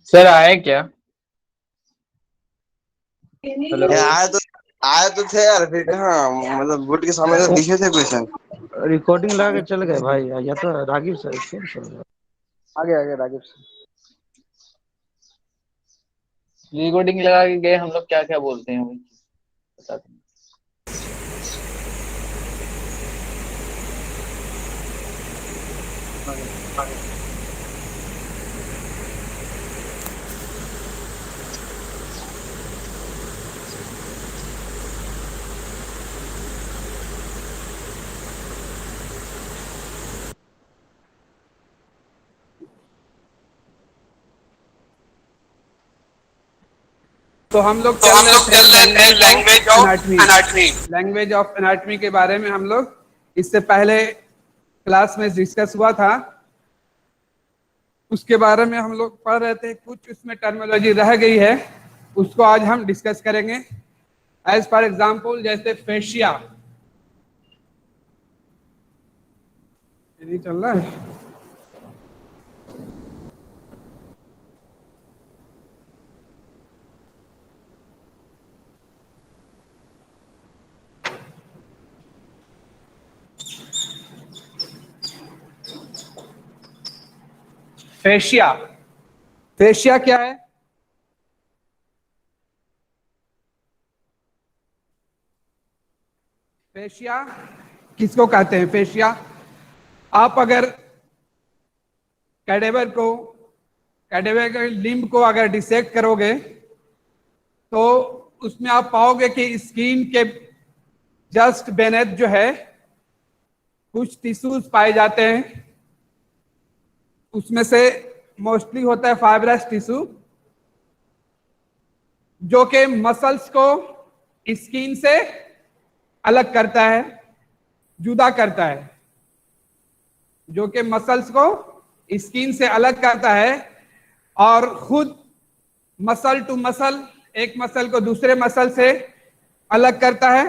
Sir आए क्या? Hello. यार आए तो थे यार, फिर कहाँ मतलब बोर्ड के सामने तो दिखे थे क्वेश्चन। रिकॉर्डिंग लगा के चल गए भाई, या तो रागिब सर कौन सर? आगे आगे राजीव से। रिकॉर्डिंग लगा के गए, हम लोग क्या क्या बोलते हैं वही बताते हैं। तो हम लोग तो चल हम रहे लोग थे चल रहे थे language language of of anatomy. Anatomy. Language of anatomy के बारे में हम लोग इससे पहले क्लास में डिस्कस हुआ था। उसके बारे में हम लोग पढ़ रहे थे, कुछ उसमें टर्मिनोलॉजी रह गई है, उसको आज हम डिस्कस करेंगे। एज फॉर एग्जाम्पल जैसे फेशिया, नहीं चल रहा है। फेशिया, फेशिया क्या है? फेशिया किसको कहते हैं? फेशिया, आप अगर कैडेवर को, कैडेवर के लिम्ब को अगर डिसेक्ट करोगे तो उसमें आप पाओगे कि स्किन के जस्ट बेनेथ जो है कुछ टिश्यूज पाए जाते हैं। उसमें से मोस्टली होता है फाइब्रस टिश्यू, जो कि मसल्स को स्किन से अलग करता है, जुदा करता है, जो कि मसल्स को स्किन से अलग करता है और खुद मसल टू मसल, एक मसल को दूसरे मसल से अलग करता है।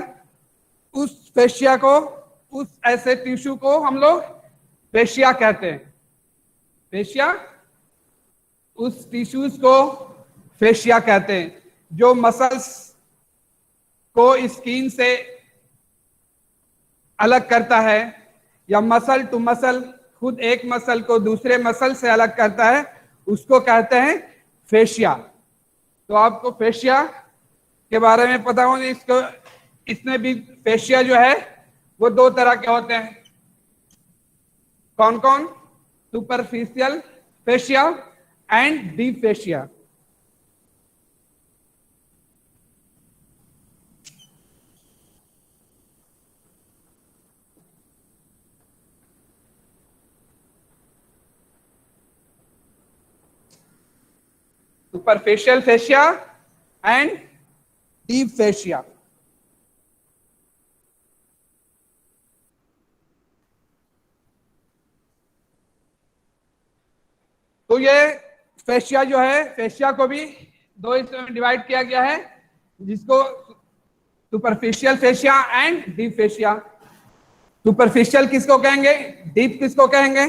उस फेशिया को, उस ऐसे टिश्यू को हम लोग फेशिया कहते हैं। फेशिया, उस टिश्यूज को फेशिया कहते हैं जो मसल्स को स्किन से अलग करता है, या मसल टू मसल, खुद एक मसल को दूसरे मसल से अलग करता है, उसको कहते हैं फेशिया। तो आपको फेशिया के बारे में पता होगा। इसको, इसमें भी फेशिया जो है वो दो तरह के होते हैं। कौन कौन? Superficial fascia and deep fascia. Superficial fascia and deep fascia. तो ये फेशिया जो है, फेशिया को भी दो हिस्सों में डिवाइड किया गया है, जिसको superficial fascia and deep fascia. Superficial किसको कहेंगे, डीप किसको कहेंगे?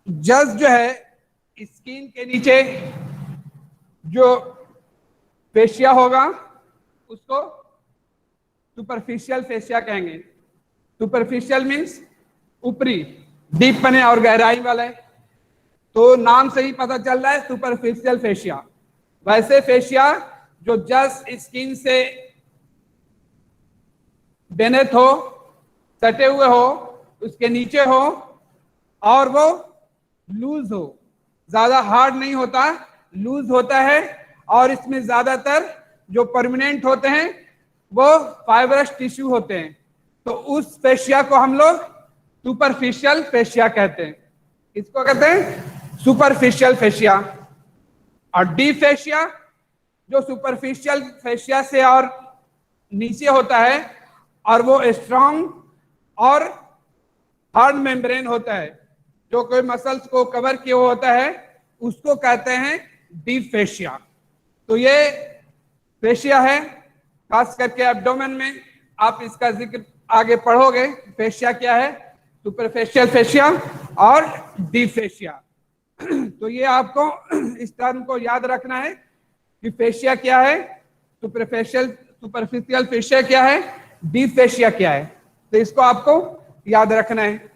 जस्ट जो है स्किन के नीचे जो फेशिया होगा उसको सुपरफिशियल फेशिया कहेंगे। सुपरफिशियल मीन्स ऊपरी, डीप पने और गहराई वाले। तो नाम से ही पता चल रहा है सुपरफिशियल फेशिया। वैसे फेशिया जो जस्ट स्किन से बेनेथ हो, सटे हुए हो, उसके नीचे हो, और वो लूज हो, ज्यादा हार्ड नहीं होता, लूज होता है। और इसमें ज्यादातर जो परमानेंट होते हैं वो फाइब्रस टिश्यू होते हैं। तो उस फेशिया को हम लोग सुपरफिशियल फेशिया कहते हैं। इसको कहते हैं सुपरफिशियल फेशिया। और डीप फेशिया जो सुपरफिशियल फेशिया से और नीचे होता है, और वो स्ट्रांग और हार्ड मेम्ब्रेन होता है, जो कोई मसल्स को कवर किया हुआ होता है, उसको कहते हैं डीप फेशिया। तो ये फेशिया है, खास करके एब्डोमेन में आप इसका जिक्र आगे पढ़ोगे। फेशिया क्या है, सुपरफिशियल फेशिया और डीप फेशिया। तो ये आपको इस टर्म को याद रखना है कि फेशिया क्या है, सुपरफिशियल फेशिया क्या है, डीप फेशिया क्या है। तो इसको आपको याद रखना है।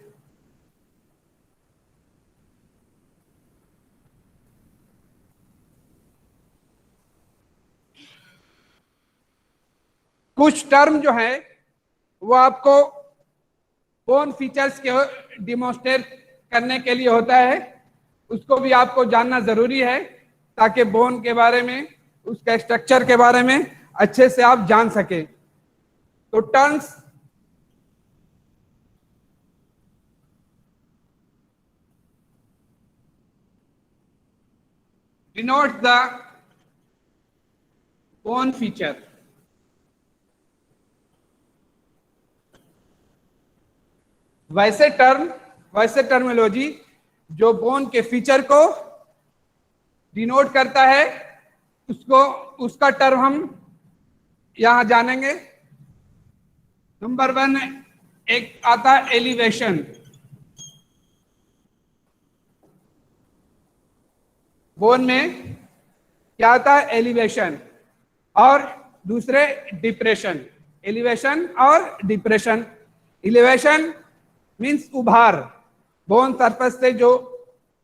कुछ टर्म जो है वो आपको बोन फीचर्स के डिमोन्स्ट्रेट करने के लिए होता है, उसको भी आपको जानना जरूरी है ताकि बोन के बारे में, उसका स्ट्रक्चर के बारे में अच्छे से आप जान सके। तो terms denote the bone feature. वैसे टर्मिनोलॉजी जो बोन के फीचर को डिनोट करता है, उसका टर्म हम यहां जानेंगे। नंबर 1 एक आता है एलिवेशन। बोन में क्या आता है? एलिवेशन। और दूसरे डिप्रेशन। एलिवेशन और डिप्रेशन। एलिवेशन मीन्स उभार, बोन सरफेस से जो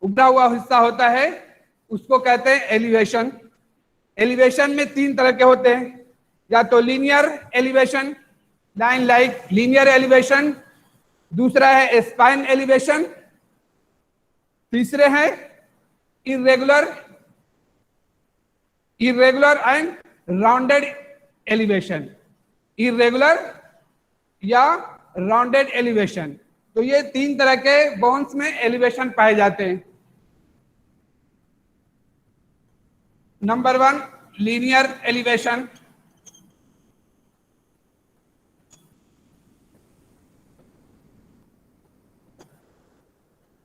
उभरा हुआ हिस्सा होता है उसको कहते हैं एलिवेशन। एलिवेशन में 3 तरह के होते हैं, या तो linear elevation, line like linear elevation, दूसरा है स्पाइन एलिवेशन, तीसरे है irregular and rounded elevation. Irregular या राउंडेड एलिवेशन, तो ये 3 तरह के बोन्स में एलिवेशन पाए जाते हैं। Number 1 linear elevation.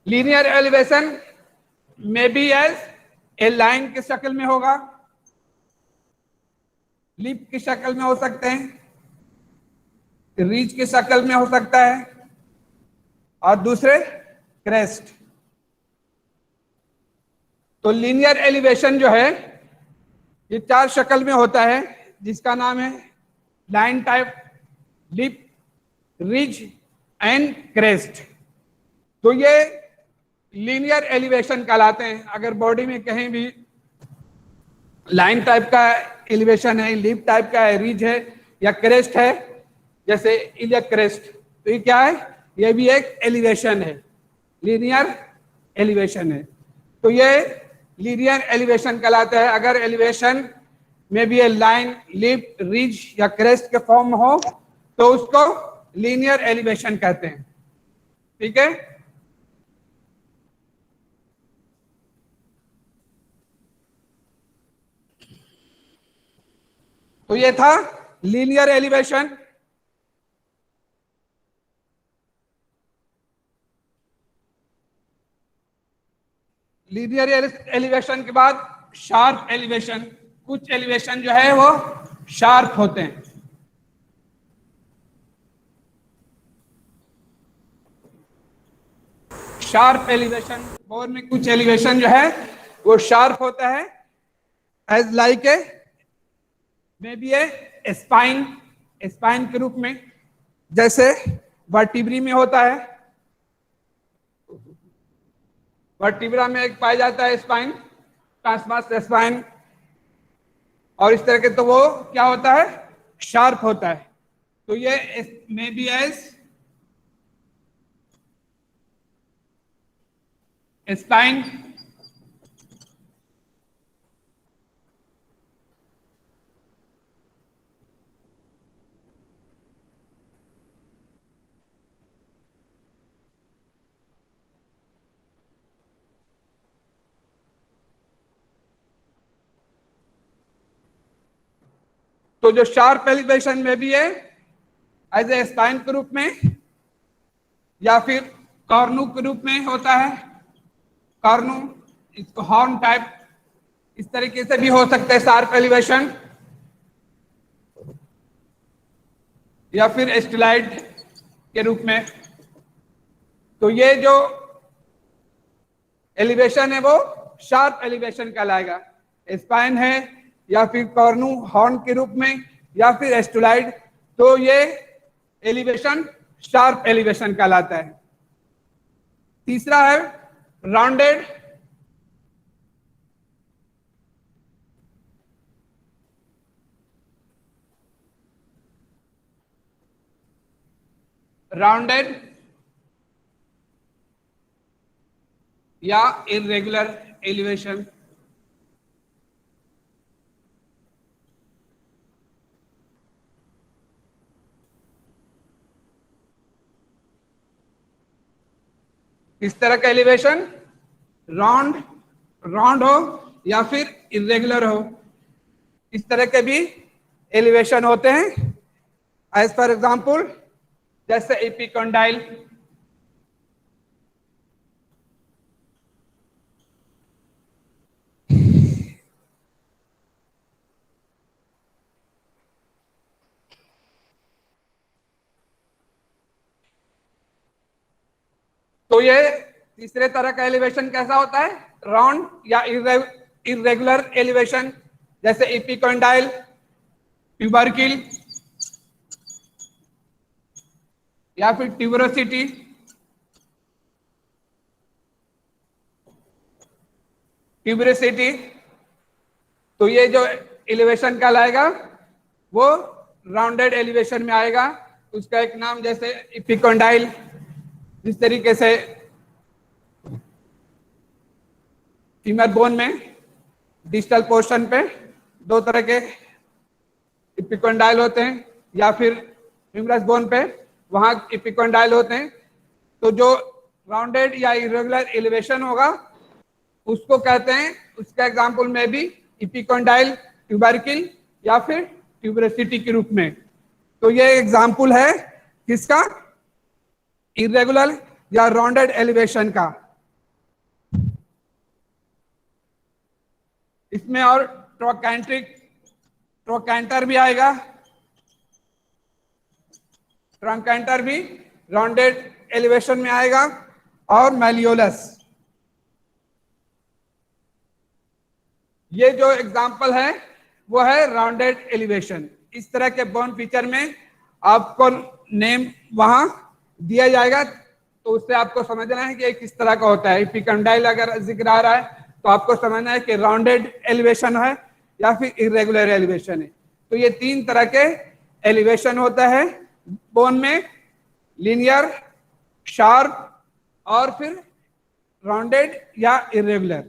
Linear elevation में बी एज ए लाइन की शक्ल में होगा, लिप की शक्ल में हो सकते हैं, रीच की शक्ल में हो सकता है, और दूसरे क्रेस्ट। तो लीनियर एलिवेशन जो है ये 4 शक्ल में होता है, जिसका नाम है line type, lip, ridge and crest. तो ये लीनियर एलिवेशन कहलाते हैं। अगर बॉडी में कहीं भी लाइन टाइप का एलिवेशन है, लिप टाइप का है, रिज है या क्रेस्ट है, जैसे इलियक क्रेस्ट, तो ये क्या है? ये भी एक एलिवेशन है, लीनियर एलिवेशन है। तो ये लीनियर एलिवेशन कहलाता है। अगर एलिवेशन में भी लाइन, लिप, रिज या क्रेस्ट के फॉर्म में हो तो उसको लीनियर एलिवेशन कहते हैं। ठीक है। तो ये था लीनियर एलिवेशन। लीनियर एलिवेशन के बाद शार्प एलिवेशन। कुछ एलिवेशन जो है वो शार्प होते हैं। शार्प एलिवेशन, बोन में कुछ एलिवेशन जो है वो शार्प होता है, as like a maybe a spine, spine के रूप में, जैसे वर्टिब्री में होता है। वर्टिब्रा में एक पाया जाता है स्पाइन, ट्रांसवर्स स्पाइन, और इस तरह के, तो वो क्या होता है? शार्प होता है। तो ये मे बी एज स्पाइन। तो जो शार्प एलिवेशन में भी है एज ए स्पाइन के रूप में या फिर कॉर्नू के रूप में होता है। कॉर्नू, इसको हॉर्न टाइप, इस तरीके से भी हो सकता है शार्प एलिवेशन, या फिर स्टिलाइड के रूप में। तो ये जो एलिवेशन है वो शार्प एलिवेशन कहलाएगा। स्पाइन है या फिर कॉर्नू हॉर्न के रूप में या फिर एस्टुलाइड, तो ये एलिवेशन शार्प एलिवेशन कहलाता है। तीसरा है राउंडेड, राउंडेड या इरेगुलर एलिवेशन। किस तरह का एलिवेशन? राउंड, राउंड हो या फिर इरेगुलर हो, इस तरह के भी एलिवेशन होते हैं। एज फॉर एग्जाम्पल जैसे एपिकोंडाइल, तो ये तीसरे तरह का एलिवेशन कैसा होता है? राउंड या इरेगुलर एलिवेशन, जैसे एपिकोंडाइल, ट्यूबरकिल या फिर ट्यूबरोसिटी। ट्यूबरोसिटी, तो ये जो एलिवेशन कहलाएगा वो राउंडेड एलिवेशन में आएगा। उसका एक नाम जैसे एपिकोंडाइल, जिस तरीके से फीमर बोन में डिस्टल पोर्शन पे दो तरह के एपिकोंडाइल होते हैं, या फिर ह्यूमरस बोन पे वहां एपिकोंडाइल होते हैं। तो जो राउंडेड या इरेगुलर एलिवेशन होगा उसको कहते हैं, उसका एग्जांपल में भी एपिकोंडाइल, ट्यूबरकिल या फिर ट्यूबरोसिटी के रूप में। तो ये एग्जांपल है किसका? इरेगुलर या राउंडेड एलिवेशन का। इसमें और ट्रोकैंटर भी आएगा। ट्रोकैंटर भी राउंडेड एलिवेशन में आएगा, और मैलियोलस। ये जो एग्जांपल है वो है राउंडेड एलिवेशन। इस तरह के बोन फीचर में आपको नेम वहां दिया जाएगा, तो उससे आपको समझना है कि ये किस तरह का होता है। एपिकोंडाइल अगर जिक्र आ रहा है तो आपको समझना है कि राउंडेड एलिवेशन है या फिर इरेगुलर एलिवेशन है। तो ये तीन तरह के एलिवेशन होता है बोन में, लीनियर, शार्प और फिर राउंडेड या इरेगुलर।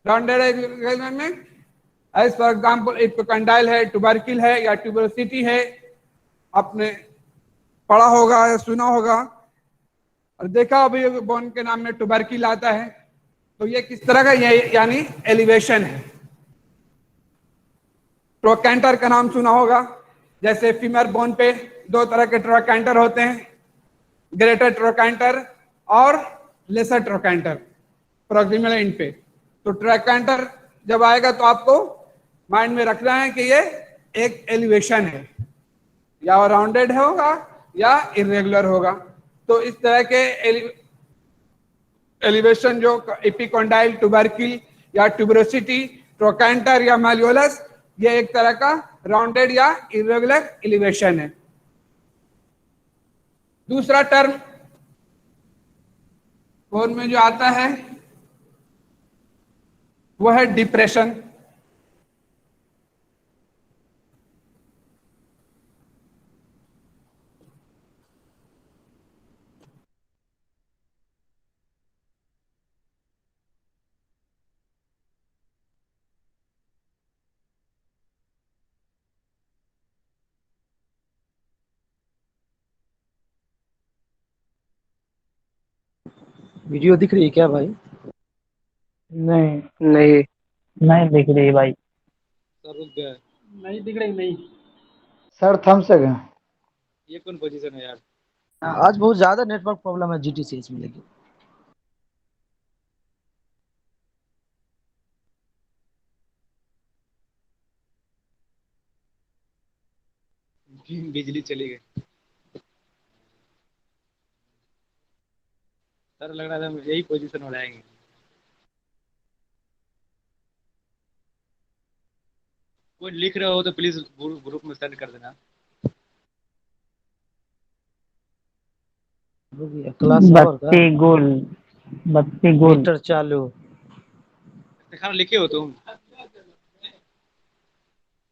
राउंडेड एलिवेशन में एज फॉर एग्जाम्पल एपिकोंडाइल है, ट्यूबरकिल है या ट्यूबरोसिटी है, आपने पढ़ा होगा या सुना होगा और देखा अभी बोन के नाम में ट्यूबरकिल आता है। तो ये किस तरह का, ये यानी एलिवेशन है। ट्रोकैंटर का नाम सुना होगा, जैसे फीमर बोन पे दो तरह के ट्रोकैंटर होते हैं, ग्रेटर ट्रोकैंटर और लेसर ट्रोकैंटर प्रॉक्सिमल एंड पे। तो ट्रोकैंटर जब आएगा तो आपको माइंड में रखना है कि ये एक एलिवेशन है, या राउंडेड होगा या इरेगुलर होगा। तो इस तरह के एलिवेशन जो एपिकोंडाइल, ट्यूबरकिल या ट्यूबरोसिटी, ट्रोकैंटर या मैलियोलस, ये एक तरह का राउंडेड या इरेगुलर एलिवेशन है। दूसरा टर्म बोन में जो आता है वो है डिप्रेशन। वीडियो दिख रही है क्या भाई? नहीं, नहीं। नहीं दिख रही भाई। सर रुक गया। नहीं दिख रही नहीं। सर थम्स अप है। ये कौन पोजीशन है यार? आज बहुत ज्यादा नेटवर्क प्रॉब्लम है जीटीसीएस में, लेकिन बिजली चली गई। सर लग रहा था यही पोजीशन हो जाएंगे। कोई लिख रहे हो तो प्लीज ग्रुप में सेंड कर देना। क्लास आवर का बत्ती गुल, बत्ती गुल। मीटर चालू। खाना लिखे हो तुम? हाँ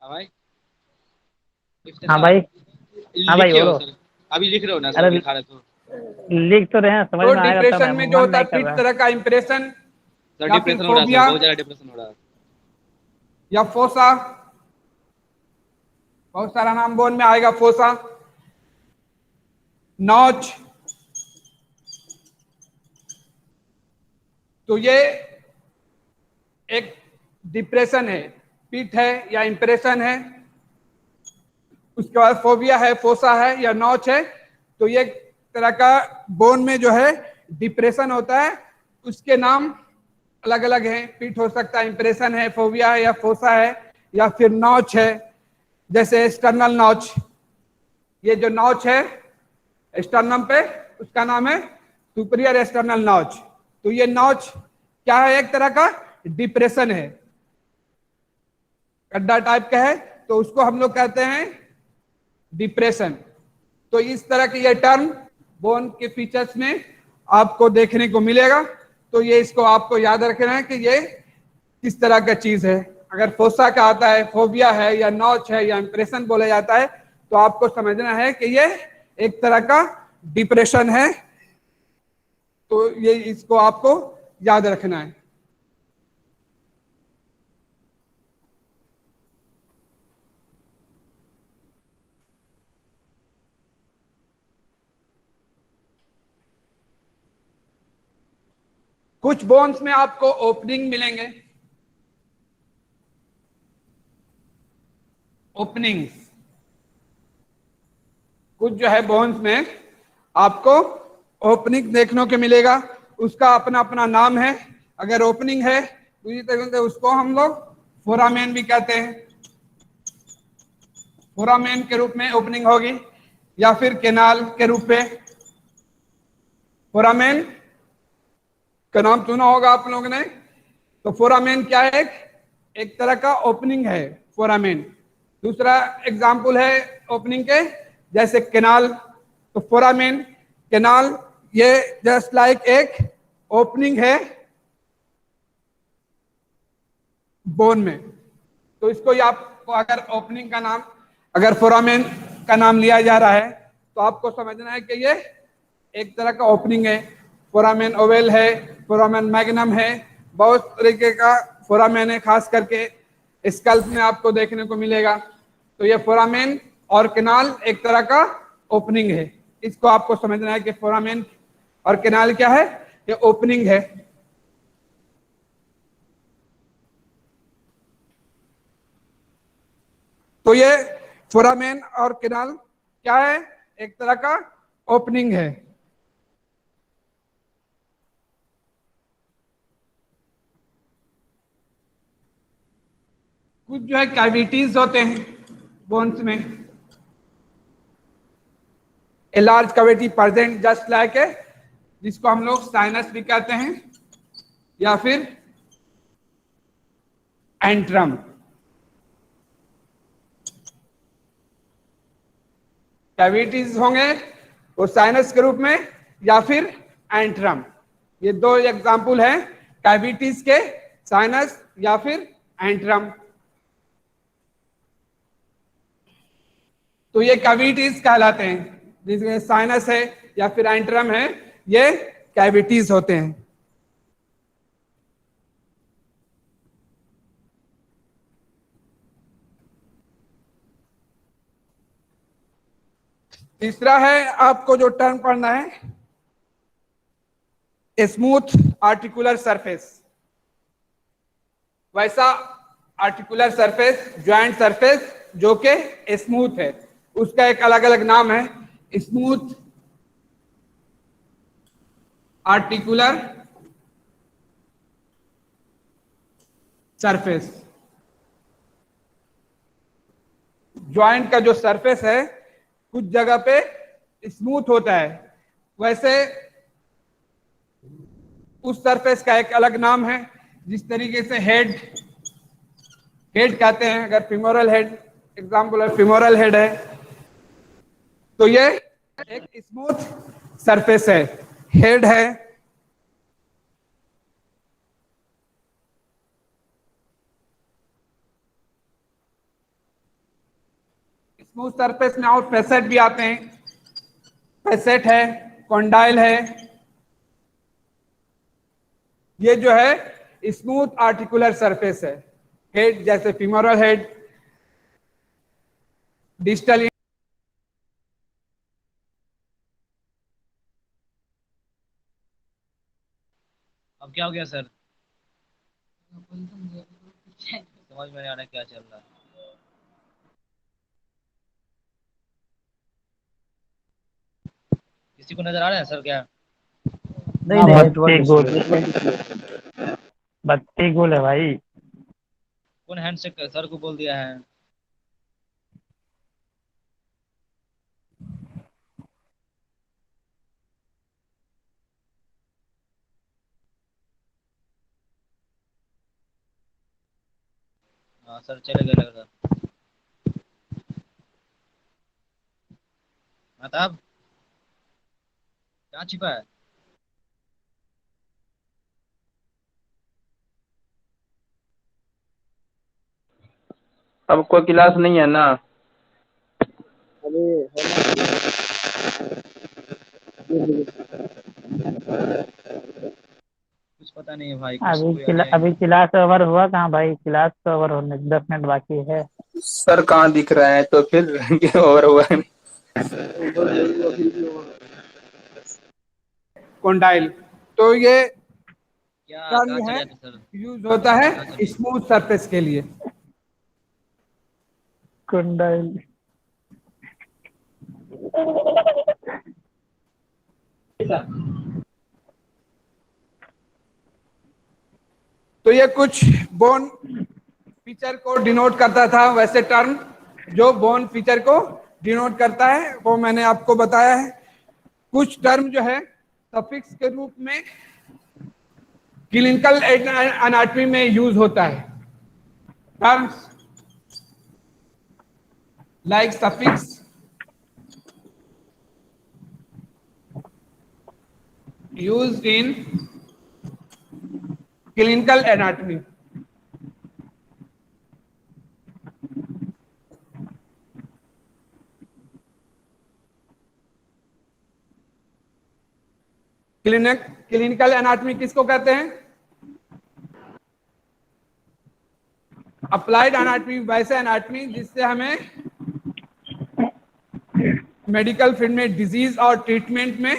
भाई। हाँ भाई। हाँ भाई लिखे हो बोलो। सर? अभी लिख रहे हो ना सर, अरे लिखा रहे तो? लिख तो रहे हैं, समझ तो में आएगा तब, डिप्रेशन है में जो मन होता है नहीं कर फिर रहा है। तरह का इंप्रेशन सर या फिर डिप्रेशन हो रहा है सर, फोबिया बहुत ज्यादा डिप्रेशन हो रहा है। या फोसा, बहुत सारा नाम बोन में आएगा। फोसा, नॉच, तो ये एक डिप्रेशन है, पीठ है या इंप्रेशन है। उसके बाद फोबिया है, फोसा है या नॉच है। तो ये तरह का बोन में जो है डिप्रेशन होता है, उसके नाम अलग अलग हैं। पीठ हो सकता है, इंप्रेशन है, फोबिया है या फोसा है, या फिर नॉच है, जैसे एक्सटर्नल नॉच। ये जो नॉच है स्टर्नम पे, उसका नाम है सुपीरियर एक्सटर्नल नॉच। तो ये नॉच क्या है? एक तरह का डिप्रेशन है, गड्ढा टाइप का है, तो उसको हम लोग कहते हैं डिप्रेशन। तो इस तरह के ये टर्म बोन के फीचर्स में आपको देखने को मिलेगा। तो ये इसको आपको याद रखना है कि ये किस तरह का चीज है। अगर फोसा का आता है, फोबिया है या नॉच है या इंप्रेशन बोला जाता है, तो आपको समझना है कि ये एक तरह का डिप्रेशन है। तो ये इसको आपको याद रखना है। कुछ बोन्स में आपको ओपनिंग मिलेंगे, ओपनिंग्स। कुछ जो है बोन्स में आपको ओपनिंग देखने को मिलेगा, उसका अपना अपना नाम है। अगर ओपनिंग है पूरी तरह से, उसको हम लोग फोरामेन भी कहते हैं। फोरामेन के रूप में ओपनिंग होगी, या फिर केनाल के रूप में। फोरामेन का नाम सुना होगा आप लोगों ने। तो फोरामेन क्या है? एक तरह का ओपनिंग है फोरामेन। दूसरा एग्जाम्पल है ओपनिंग के, जैसे केनाल। तो फोरामेन, केनाल, ये जस्ट लाइक एक ओपनिंग है बोन में। तो इसको ही आपको अगर ओपनिंग का नाम, अगर फोरामेन का नाम लिया जा रहा है, तो आपको समझना है कि ये एक तरह का ओपनिंग है। फोरामेन ओवेल है, फोरामेन मैग्नम है, बहुत तरीके का फोरामेन है, खास करके स्कल्प में आपको देखने को मिलेगा। तो ये फोरामेन और केनाल एक तरह का ओपनिंग है। इसको आपको समझना है कि फोरामेन और केनाल क्या है? ये ओपनिंग है। तो ये फोरामेन और केनाल क्या है? एक तरह का ओपनिंग है। कुछ जो है कैविटीज होते हैं बोन्स में। A large cavity present just like a, जिसको हम लोग साइनस भी कहते हैं, या फिर एंट्रम। कैविटीज होंगे वो साइनस के रूप में या फिर एंट्रम। ये दो एग्जाम्पल हैं कैविटीज के, साइनस या फिर एंट्रम। तो ये कैविटीज कहलाते हैं, जिसमें साइनस है या फिर एंट्रम है, ये कैविटीज होते हैं। तीसरा है आपको जो टर्म पढ़ना है, स्मूथ आर्टिकुलर सरफेस। वैसा आर्टिकुलर सरफेस, ज्वाइंट सरफेस जो कि स्मूथ है, उसका एक अलग अलग नाम है, स्मूथ आर्टिकुलर सरफेस। ज्वाइंट का जो सरफेस है कुछ जगह पे स्मूथ होता है, वैसे उस सरफेस का एक अलग नाम है। जिस तरीके से हेड कहते हैं। अगर फिमोरल हेड एग्जाम्पल है, फिमोरल हेड है तो ये एक स्मूथ सरफेस है, हेड है। स्मूथ सरफेस में और फेसेट भी आते हैं, फेसेट है, कॉन्डाइल है। ये जो है स्मूथ आर्टिकुलर सरफेस है। हेड जैसे फिमोरल हेड, डिस्टल अब क्या हो गया सर? समझ में नहीं आ रहा क्या चल रहा है। किसी को नजर आ रहा है सर क्या? नहीं हाँ नहीं, बत्ती नेटवर्क गुल, इशू। बत्ती गुल है भाई। कौन हैंडशेक सर को बोल दिया है? हाँ सर चले गए लग रहा। महताब कहाँ छिपा है? अब कोई क्लास नहीं है ना? कुछ पता नहीं है भाई, कुछ कोई आइडिया नहीं अभी है। क्लास ओवर हुआ कहाँ भाई? क्लास तो ओवर होने 10 मिनट बाकी है। सर कहाँ दिख रहा है तो फिर और हुआ है। कॉन्डाइल। तो ये क्या कहाँ टर्म चले है, जाते सर? यूज होता कहाँ है चले? स्मूथ सरफेस के लिए। कुंडल। तो ये कुछ बोन फीचर को डिनोट करता था। वैसे टर्म जो बोन फीचर को डिनोट करता है वो मैंने आपको बताया है। कुछ टर्म जो है सफिक्स के रूप में क्लिनिकल एनाटॉमी में यूज होता है। Terms like suffix used in clinical anatomy. Clinical anatomy किसको कहते हैं? अप्लाइड एनाटॉमी वैसे एनाटॉमी जिससे हमें मेडिकल फील्ड में डिजीज और ट्रीटमेंट में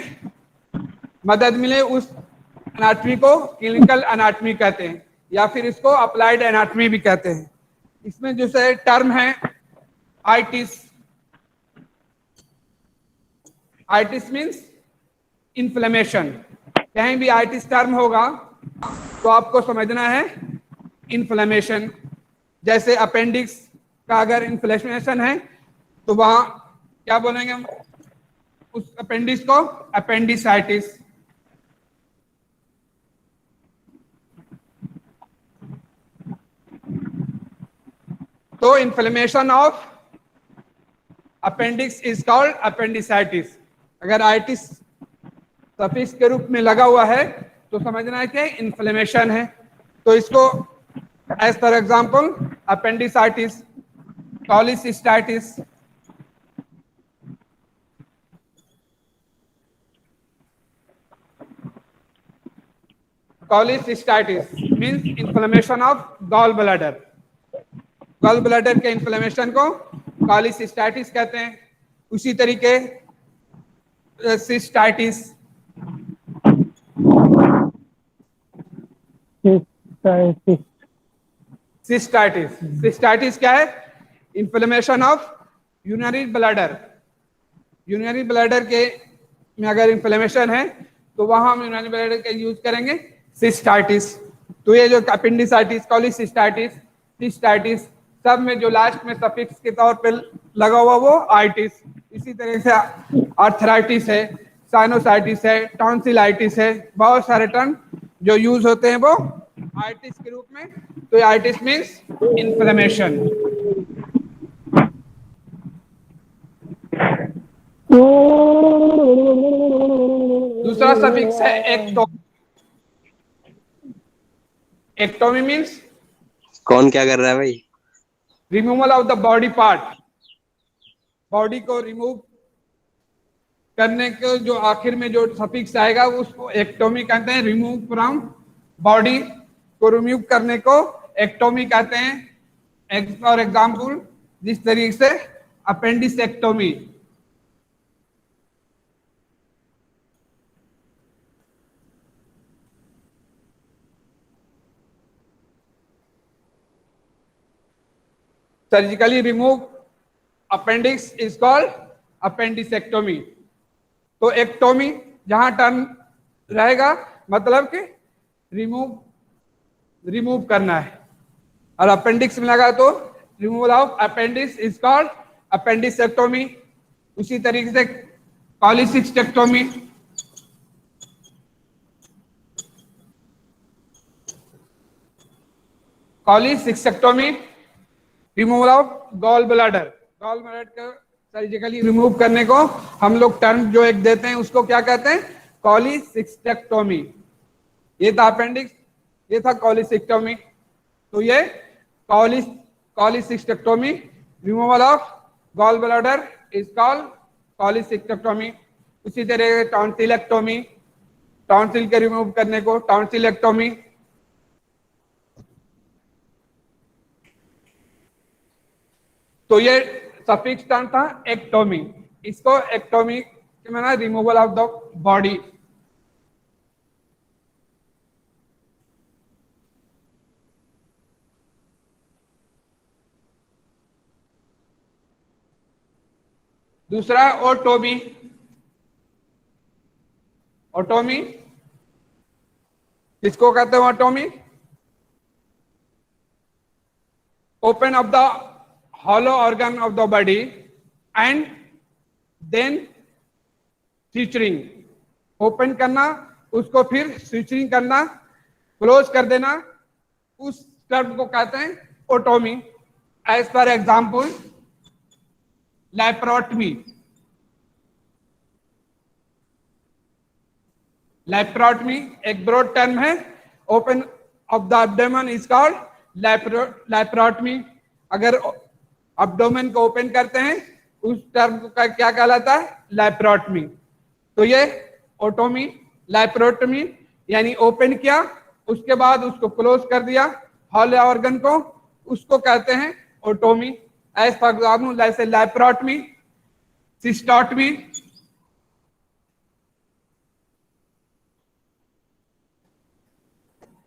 मदद मिले, उस एनाटॉमी को क्लिनिकल एनाटॉमी कहते हैं, या फिर इसको अप्लाइड एनाटॉमी भी कहते हैं। इसमें जो से टर्म है आइटिस। Itis means inflammation. कहीं भी आइटिस टर्म होगा तो आपको समझना है इन्फ्लेमेशन। जैसे अपेंडिक्स का अगर इन्फ्लेमेशन है तो वहां क्या बोलेंगे हम उस अपेंडिक्स को? अपेंडिसाइटिस। तो inflammation of appendix is called appendicitis. अगर आइटिस सफिक्स के रूप में लगा हुआ है तो समझना है कि इन्फ्लेमेशन है। तो इसको as for example appendicitis, cholecystitis. Cholecystitis means inflammation of gall bladder. Gall bladder के इन्फ्लेमेशन को कॉलिसिस्टाइटिस कहते हैं। उसी तरीके सिस्टाइटिस। सिस्टाइटिस, सिस्टाइटिस क्या है? Inflammation of urinary bladder. Urinary bladder के में अगर इन्फ्लेमेशन है तो वहां हम यूरिनरी ब्लैडर का यूज करेंगे सिस्टाइटिस। तो ये जो अपेंडिसाइटिस, कॉलिसिस्टाइटिस, सिस्टाइटिस सब में जो लास्ट में सफिक्स के तौर पे लगा हुआ वो आइटिस। इसी तरह से आर्थराइटिस है, साइनोसाइटिस है, टॉन्सिलाइटिस है। बहुत सारे टर्म जो यूज होते हैं वो आर्टिस के रूप में। तो आर्टिस मीन्स इन्फ्लेमेशन। दूसरा सफिक्स है एक्टोमी। एक्टोमी मीन्स कौन क्या कर रहा है भाई? Removal of the body part. Body को रिमूव करने के जो आखिर में जो सफिक्स आएगा उसको एक्टोमी कहते हैं। रिमूव फ्रॉम बॉडी को रिमूव करने को एक्टोमी कहते हैं। फॉर एग्जाम्पल जिस तरीके से appendectomy. Surgically remove appendix is called appendectomy. तो एक्टोमी जहां टर्म रहेगा मतलब कि रिमूव करना है, और अपेंडिक्स में लगा तो removal of appendix is called appendectomy. उसी तरीके से cholecystectomy, cholecystectomy removal of gall bladder. Gall bladder का सर्जिकली रिमूव करने को हम लोग टर्म जो एक देते हैं उसको क्या कहते हैं? कॉलीसिस्टेक्टोमी। ये था अपेंडिक्स, ये था कॉलीसिस्टेक्टोमी। तो ये cholecystectomy, removal of gall bladder is called cholecystectomy. उसी तरह टॉन्सिलेक्टोमी, टॉन्सिल के रिमूव करने को टॉन्सिलेक्टोमी। तो ये सफिक्स टर्म था एक्टोमी। इसको एक्टोमी के माना रिमूवल ऑफ द बॉडी। दूसरा ओटोमी। ओटोमी किसको कहते हैं? Otomy open of the hollow organ of the body and then suturing। Open करना, उसको फिर suturing करना, क्लोज कर देना, उस टर्म को कहते हैं otomy. As for example laparotomy. Laparotomy एक ब्रॉड टर्म है। Open of the abdomen is called laparotomy. अगर एब्डोमेन को ओपन करते हैं उस टर्म का क्या कहलाता है? लैप्रोटमी। तो ये ओटोमी, लैप्रोटमी यानी ओपन किया उसके बाद उसको क्लोज कर दिया हॉलो ऑर्गन को, उसको कहते हैं ओटोमी। एज फॉर एग्जाम्पल जैसे laparotomy, cystotomy.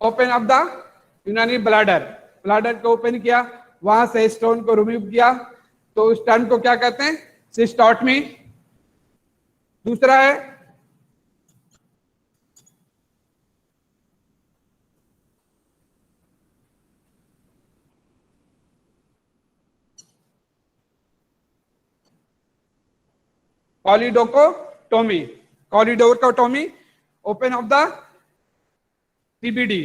Open of the urinary bladder, bladder को ओपन किया, वहां से स्टोन को रिमूव किया, तो उस टर्म को क्या कहते हैं? सिस्टोटमी। दूसरा है choledochotomy. Choledochotomy open of the CBD,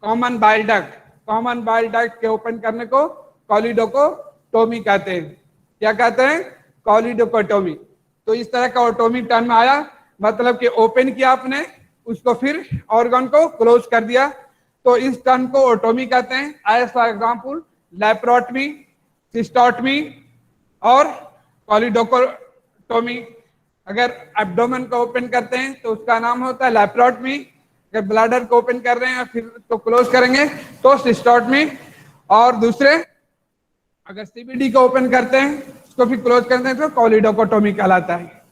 common bile duct. Common bile duct के ओपन करने को कॉलिडोकोटोमी कहते हैं। क्या कहते हैं? कॉलिडोकोटोमी। तो इस तरह का ओटोमी टर्म आया, मतलब कि ओपन किया आपने, उसको फिर ऑर्गन को क्लोज कर दिया, तो इस टर्म को ओटोमी कहते हैं। एज फॉर एग्जाम्पल लैप्रोटमी, सिस्टोटमी और कॉलिडोकोटोमी। अगर एब्डोमेन को ओपन करते हैं तो उसका नाम होता है लैप्रोटमी। अगर ब्लैडर को ओपन कर रहे हैं फिर तो क्लोज करेंगे तो सिस्टोटमी। और दूसरे अगर सीबीडी को ओपन करते हैं उसको फिर क्लोज करते हैं तो कॉलिडोकोटोमी कहलाता है।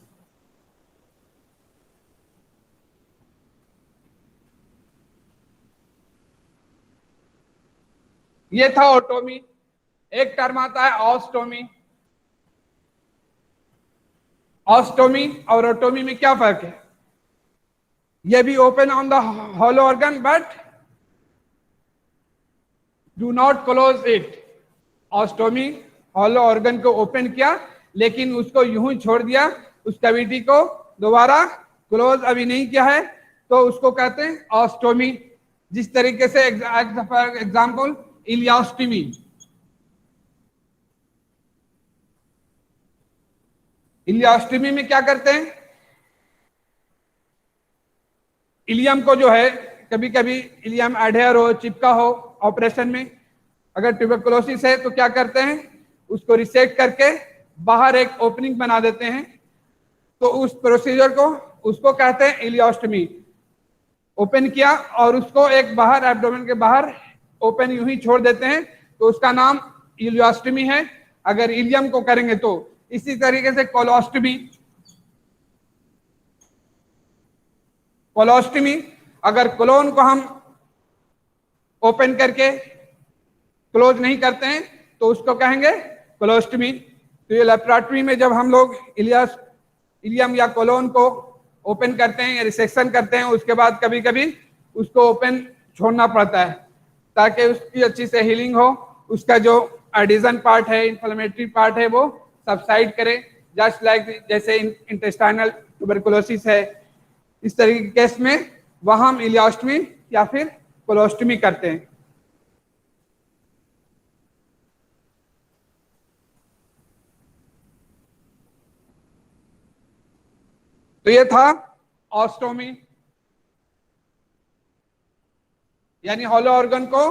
ये था ओटोमी। एक टर्म आता है ऑस्टोमी। ऑस्टोमी और ओटोमी में क्या फर्क है? ये भी open on the hollow organ but do not close it. Ostomy hollow organ को ओपन किया लेकिन उसको यूं ही छोड़ दिया, उस कैविटी को दोबारा क्लोज अभी नहीं किया है, तो उसको कहते हैं ऑस्टोमी। जिस तरीके से फॉर एग्जाम्पल इलियोस्टमी, इलियोस्टमी में क्या करते हैं, इलियम को जो है कभी कभी इलियम एडहेयर हो, चिपका हो ऑपरेशन में, अगर ट्यूबरकुलोसिस है तो क्या करते हैं, उसको रिसेक्ट करके बाहर एक ओपनिंग बना देते हैं, तो उस प्रोसीजर को उसको कहते हैं इलियोस्टमी। ओपन किया और उसको एक बाहर एब्डोमेन के बाहर ओपन यूं ही छोड़ देते हैं, तो उसका नाम इलियोस्टमी है अगर इलियम को करेंगे तो। इसी तरीके से कोलोस्टमी, कोलोस्टमी अगर कोलोन को हम ओपन करके क्लोज नहीं करते हैं तो उसको कहेंगे कोलोस्टमी। तो ये लेप्रोटमी में जब हम लोग इलियम या कोलोन को ओपन करते हैं या रिसेक्शन करते हैं, उसके बाद कभी कभी उसको ओपन छोड़ना पड़ता है ताकि उसकी अच्छी से हीलिंग हो, उसका जो एडिजन पार्ट है, इन्फ्लेमेटरी पार्ट है, वो सबसाइड करे, जस्ट लाइक जैसे इंटेस्टाइनल ट्यूबरकुलोसिस है। इस तरीके के केस में वहां हम इलियोस्टमी या फिर कोलोस्टमी करते हैं। तो ये था ऑस्टोमी, यानी हॉलो ऑर्गन को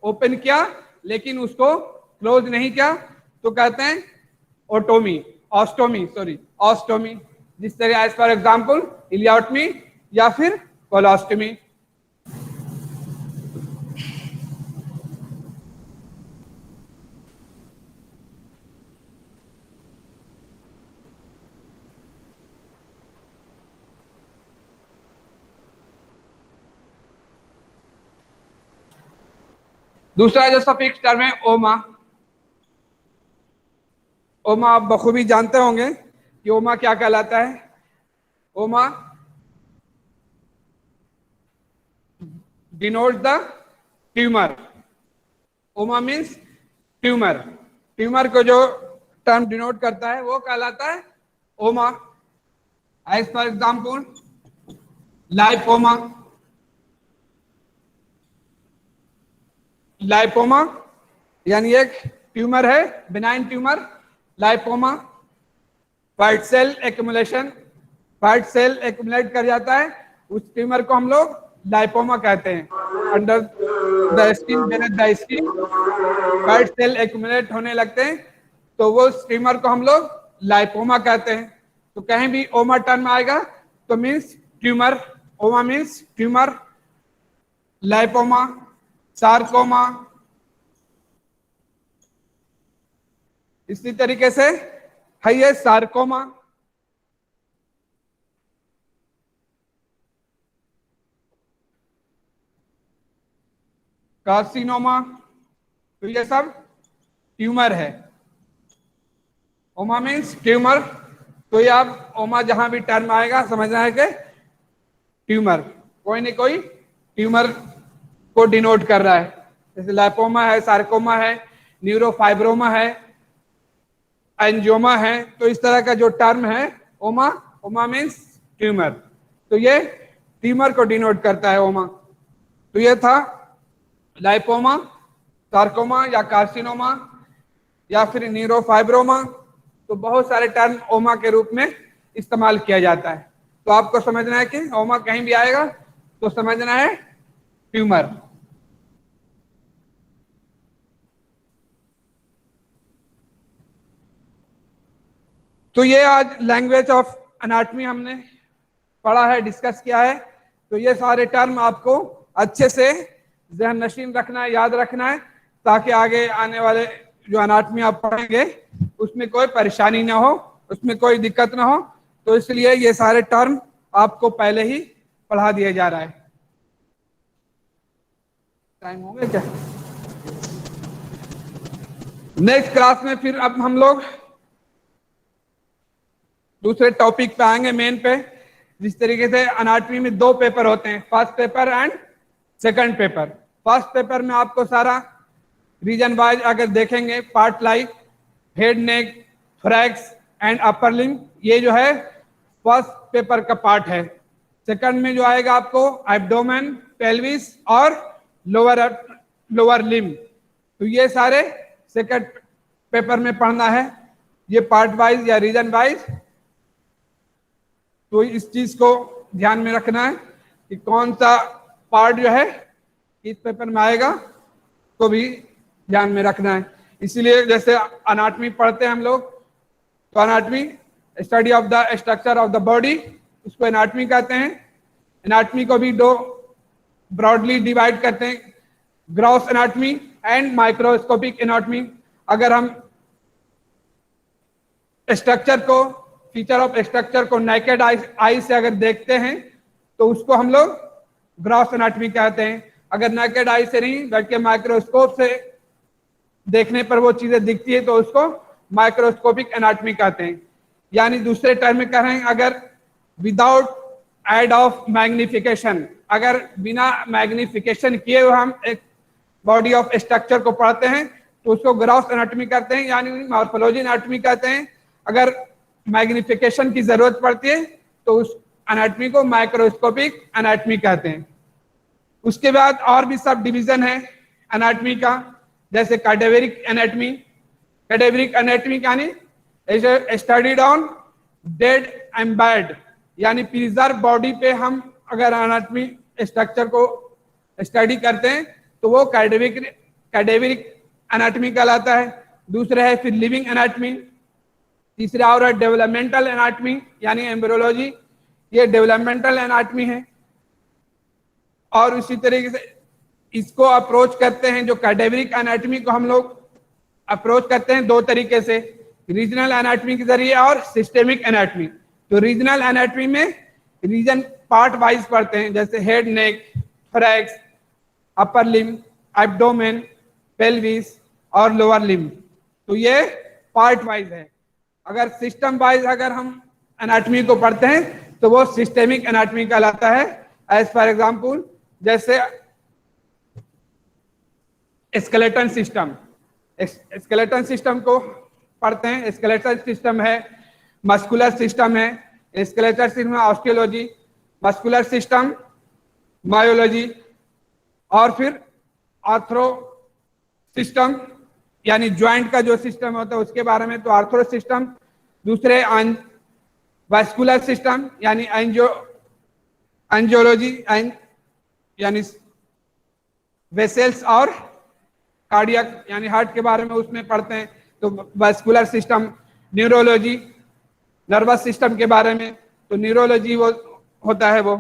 ओपन किया लेकिन उसको क्लोज नहीं किया, तो कहते हैं ओटोमी, ऑस्टोमी, सॉरी ऑस्टोमी। जिस तरह एज फॉर एग्जाम्पल इलियोटमी या फिर कोलोस्टमी। दूसरा जो सफिक्स टर्म है ओमा। ओमा आप बखूबी जानते होंगे कि ओमा क्या कहलाता है। ओमा डिनोट द ट्यूमर। ओमा मीन्स ट्यूमर। ट्यूमर को जो टर्म डिनोट करता है वो कहलाता है oma. As for example lipoma. Lipoma यानी एक ट्यूमर है, benign tumour, lipoma. White cell accumulation, white cell accumulate कर जाता है, उस ट्यूमर को हम लोग लाइपोमा कहते हैं। Under the skin, beneath the skin white cell accumulate होने लगते हैं, तो वो ट्यूमर को हम लोग लाइपोमा कहते हैं। तो कहीं भी ओमा टर्म आएगा तो मीन्स ट्यूमर, ओमा मीन्स ट्यूमर, लाइपोमा, सार्कोमा। इसी तरीके से है ये सार्कोमा। कार्सिनोमा, तो ये सब ट्यूमर है। ओमा मीन्स ट्यूमर। तो ये आप ओमा जहां भी टर्म आएगा समझना है कि ट्यूमर, कोई न कोई ट्यूमर को डिनोट कर रहा है। जैसे लाइपोमा है, सार्कोमा है, न्यूरोफाइब्रोमा है, एंजियोमा है। तो इस तरह का जो टर्म है ओमा, ओमा मीन्स ट्यूमर। तो ये ट्यूमर को डिनोट करता है ओमा। तो ये था लाइपोमा, सार्कोमा या कार्सिनोमा या फिर न्यूरोफाइब्रोमा। तो बहुत सारे टर्म ओमा के रूप में इस्तेमाल किया जाता है। तो आपको समझना है कि ओमा कहीं भी आएगा तो समझना है ट्यूमर। तो ये आज लैंग्वेज ऑफ एनाटॉमी हमने पढ़ा है, डिस्कस किया है। तो ये सारे टर्म आपको अच्छे से ज़हन नशीन रखना है, याद रखना है, ताकि आगे आने वाले जो एनाटॉमी आप पढ़ेंगे उसमें कोई परेशानी ना हो, उसमें कोई दिक्कत ना हो। तो इसलिए ये सारे टर्म आपको पहले ही पढ़ा दिया जा रहा है। टाइम हो गया क्या? नेक्स्ट क्लास में फिर अब हम लोग दूसरे टॉपिक पे आएंगे, मेन पे। जिस तरीके से एनाटॉमी में दो पेपर होते हैं, first paper and second paper. First paper में आपको सारा रीजन वाइज अगर देखेंगे, part like head, neck, thorax and upper limb, ये जो है फर्स्ट पेपर का पार्ट है। सेकंड में जो आएगा आपको एब्डोमेन, पेल्विस और लोअर लिम्ब। तो ये सारे सेकंड पेपर में पढ़ना है, ये पार्ट वाइज या रीजन वाइज। तो इस चीज को ध्यान में रखना है कि कौन सा पार्ट जो है इस पेपर में आएगा, तो भी ध्यान में रखना है। इसीलिए जैसे अनाटमी पढ़ते हैं हम लोग, तो anatomy study of the structure of the body, उसको एनाटमी कहते हैं। एनाटमी को भी दो ब्रॉडली डिवाइड करते हैं, gross anatomy and microscopic anatomy. अगर हम स्ट्रक्चर को, फीचर ऑफ स्ट्रक्चर को नेकेड आई से अगर देखते हैं तो उसको हम लोग ग्रॉस एनाटमी कहते हैं। अगर नेकेड आई से नहीं बल्कि माइक्रोस्कोप से देखने पर वो चीजें दिखती है तो उसको माइक्रोस्कोपिक एनाटमी कहते हैं। यानी दूसरे टर्म में कह रहे हैं, अगर विदाउट एड ऑफ मैग्निफिकेशन, अगर बिना मैग्निफिकेशन किए हुए हम एक बॉडी ऑफ स्ट्रक्चर को पढ़ते हैं तो उसको ग्रॉस एनाटमी कहते हैं, यानी मॉर्फोलॉजी एनाटमी कहते हैं। अगर मैग्निफिकेशन की जरूरत पड़ती है तो उस एनाटमी को माइक्रोस्कोपिक एनाटमी कहते हैं। उसके बाद और भी सब डिवीजन है एनाटमी का, जैसे कैडेवरिक एनाटमी। कैडेवरिक एनाटमी यानी स्टडीड ऑन डेड एम्बेड, यानी प्रिजर्व बॉडी पे हम अगर एनाटमी स्ट्रक्चर को स्टडी करते हैं तो वो कैडेवरिक एनाटमी कहलाता है। दूसरा है फिर लिविंग एनाटमी। तीसरा और है डेवलपमेंटल एनाटमी यानी एम्ब्रियोलॉजी, ये डेवलपमेंटल एनाटमी है। और उसी तरीके से इसको अप्रोच करते हैं, जो कैडेवरिक एनाटमी को हम लोग अप्रोच करते हैं दो तरीके से, रीजनल एनाटमी के जरिए और सिस्टेमिक एनाटमी। तो रीजनल एनाटमी में रीजन पार्ट वाइज पढ़ते हैं, जैसे head, neck, thorax, upper limb, abdomen, pelvis और लोअर लिम्ब। तो ये पार्ट वाइज है। अगर सिस्टम वाइज अगर हम एनाटमी को पढ़ते हैं तो वो सिस्टेमिक एनाटमी कहलाता है। एज फॉर एग्जांपल जैसे स्केलेटन सिस्टम, स्केलेटन सिस्टम को पढ़ते हैं। स्केलेटन सिस्टम है, मस्कुलर सिस्टम है, skeleton system osteology, muscular system myology, और फिर आर्थरो सिस्टम यानी ज्वाइंट का जो सिस्टम होता है उसके बारे में, तो आर्थरो सिस्टम। दूसरे वास्कुलर सिस्टम यानी एंजियोलॉजी यानी वेसल्स और कार्डियक यानी हार्ट के बारे में उसमें पढ़ते हैं, तो vascular system. Neurology nervous system के बारे में, तो न्यूरोलॉजी वो होता है वो।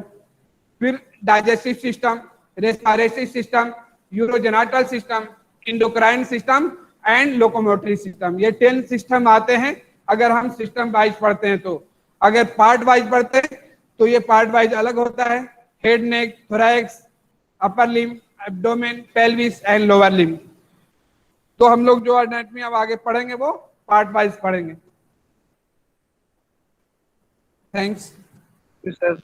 फिर digestive system, respiratory system, urogenital system, endocrine system and locomotory system. ये 10 सिस्टम आते हैं अगर हम सिस्टम वाइज पढ़ते हैं। तो अगर पार्ट वाइज पढ़ते हैं तो ये पार्ट वाइज अलग होता है, head, neck, thorax, upper limb, abdomen, pelvis and lower limb. तो हम लोग जो एनाटमी अब आगे पढ़ेंगे वो पार्ट वाइज पढ़ेंगे। Thanks sir.